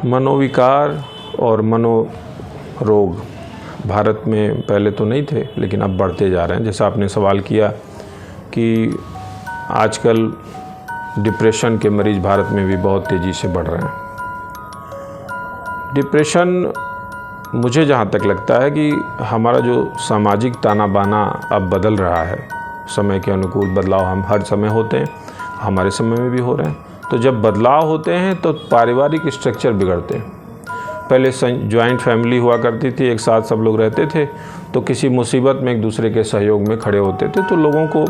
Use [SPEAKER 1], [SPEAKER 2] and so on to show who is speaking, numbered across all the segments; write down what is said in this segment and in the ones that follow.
[SPEAKER 1] मनोविकार और मनोरोग भारत में पहले तो नहीं थे, लेकिन अब बढ़ते जा रहे हैं। जैसा आपने सवाल किया कि आजकल डिप्रेशन के मरीज़ भारत में भी बहुत तेज़ी से बढ़ रहे हैं। डिप्रेशन, मुझे जहाँ तक लगता है कि हमारा जो सामाजिक ताना बाना अब बदल रहा है, समय के अनुकूल बदलाव हम हर समय होते हैं, हमारे समय में भी हो रहे हैं। तो जब बदलाव होते हैं तो पारिवारिक स्ट्रक्चर बिगड़ते हैं। पहले जॉइंट फैमिली हुआ करती थी, एक साथ सब लोग रहते थे, तो किसी मुसीबत में एक दूसरे के सहयोग में खड़े होते थे। तो लोगों को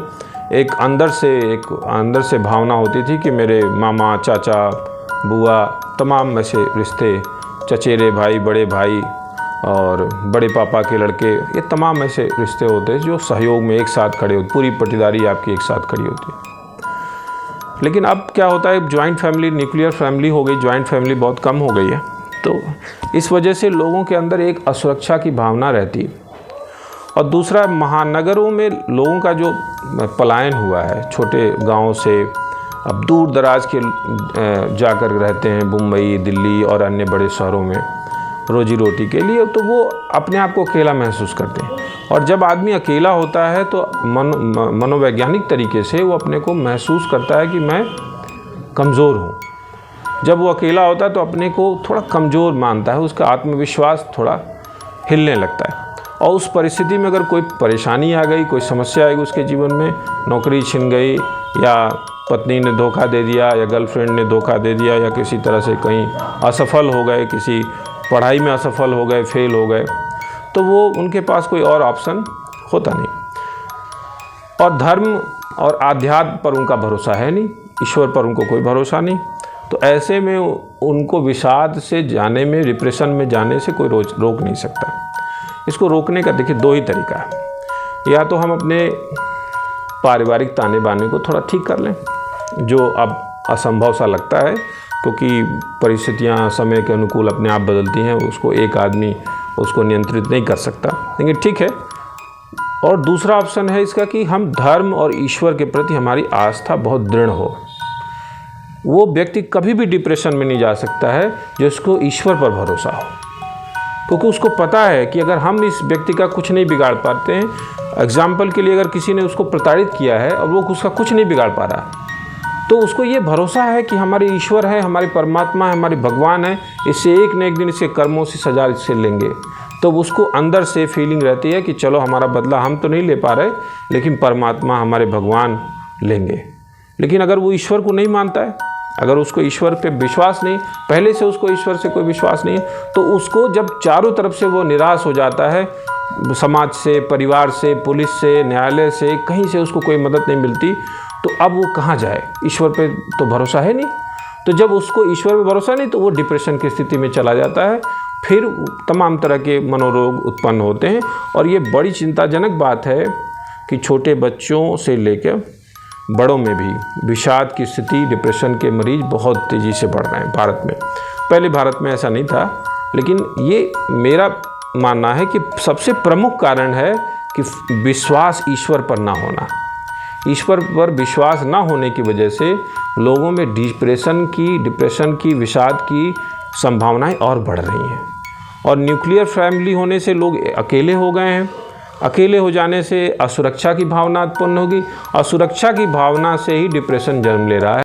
[SPEAKER 1] एक अंदर से भावना होती थी कि मेरे मामा, चाचा, बुआ, तमाम ऐसे रिश्ते, चचेरे भाई, बड़े भाई और बड़े पापा के लड़के, ये तमाम ऐसे रिश्ते होते हैं जो सहयोग में एक साथ खड़े होते, पूरी पटीदारी आपकी एक साथ खड़ी होती है। लेकिन अब क्या होता है, जॉइंट फैमिली, न्यूक्लियर फैमिली हो गई, जॉइंट फैमिली बहुत कम हो गई है। तो इस वजह से लोगों के अंदर एक असुरक्षा की भावना रहती है। और दूसरा, महानगरों में लोगों का जो पलायन हुआ है, छोटे गांवों से अब दूर दराज के जाकर रहते हैं, मुंबई, दिल्ली और अन्य बड़े शहरों में रोजी रोटी के लिए, तो वो अपने आप को अकेला महसूस करते हैं। और जब आदमी अकेला होता है तो मनोवैज्ञानिक तरीके से वो अपने को महसूस करता है कि मैं कमज़ोर हूँ। जब वो अकेला होता है तो अपने को थोड़ा कमज़ोर मानता है, उसका आत्मविश्वास थोड़ा हिलने लगता है। और उस परिस्थिति में अगर कोई परेशानी आ गई, कोई समस्या आई उसके जीवन में, नौकरी छिन गई या पत्नी ने धोखा दे दिया या गर्लफ्रेंड ने धोखा दे दिया या किसी तरह से कहीं असफल हो गए, किसी पढ़ाई में असफल हो गए, फेल हो गए, तो वो उनके पास कोई और ऑप्शन होता नहीं। और धर्म और आध्यात्म पर उनका भरोसा है नहीं, ईश्वर पर उनको कोई भरोसा नहीं। तो ऐसे में उनको विषाद से जाने में, डिप्रेशन में जाने से कोई रोक नहीं सकता। इसको रोकने का देखिए दो ही तरीका है। या तो हम अपने पारिवारिक ताने बाने को थोड़ा ठीक कर लें, जो अब असंभव सा लगता है क्योंकि परिस्थितियां समय के अनुकूल अपने आप बदलती हैं, उसको एक आदमी उसको नियंत्रित नहीं कर सकता, लेकिन ठीक है। और दूसरा ऑप्शन है इसका कि हम धर्म और ईश्वर के प्रति हमारी आस्था बहुत दृढ़ हो। वो व्यक्ति कभी भी डिप्रेशन में नहीं जा सकता है जिसको ईश्वर पर भरोसा हो, क्योंकि उसको पता है कि अगर हम इस व्यक्ति का कुछ नहीं बिगाड़ पाते हैं, एग्जाम्पल के लिए अगर किसी ने उसको प्रताड़ित किया है और वो उसका कुछ नहीं बिगाड़ पा रहा, तो उसको ये भरोसा है कि हमारे ईश्वर है, हमारे परमात्मा है, हमारे भगवान है, इससे एक न एक दिन इसके कर्मों से सजा इससे लेंगे। तो उसको अंदर से फीलिंग रहती है कि चलो हमारा बदला हम तो नहीं ले पा रहे, लेकिन परमात्मा, हमारे भगवान लेंगे। लेकिन अगर वो ईश्वर को नहीं मानता है, अगर उसको ईश्वर पे विश्वास नहीं, पहले से उसको ईश्वर से कोई विश्वास नहीं है, तो उसको जब चारों तरफ से वो निराश हो जाता है, समाज से, परिवार से, पुलिस से, न्यायालय से, कहीं से उसको कोई मदद नहीं मिलती, तो अब वो कहाँ जाए? ईश्वर पे तो भरोसा है नहीं। तो जब उसको ईश्वर पे भरोसा नहीं तो वो डिप्रेशन की स्थिति में चला जाता है। फिर तमाम तरह के मनोरोग उत्पन्न होते हैं। और ये बड़ी चिंताजनक बात है कि छोटे बच्चों से लेकर बड़ों में भी विषाद की स्थिति, डिप्रेशन के मरीज बहुत तेज़ी से बढ़ रहे हैं भारत में। पहले भारत में ऐसा नहीं था, लेकिन ये मेरा मानना है कि सबसे प्रमुख कारण है कि विश्वास ईश्वर पर ना होना। ईश्वर पर विश्वास ना होने की वजह से लोगों में डिप्रेशन की, विषाद की संभावनाएं और बढ़ रही हैं। और न्यूक्लियर फैमिली होने से लोग अकेले हो गए हैं। अकेले हो जाने से असुरक्षा की भावना उत्पन्न होगी। असुरक्षा की भावना से ही डिप्रेशन जन्म ले रहा है।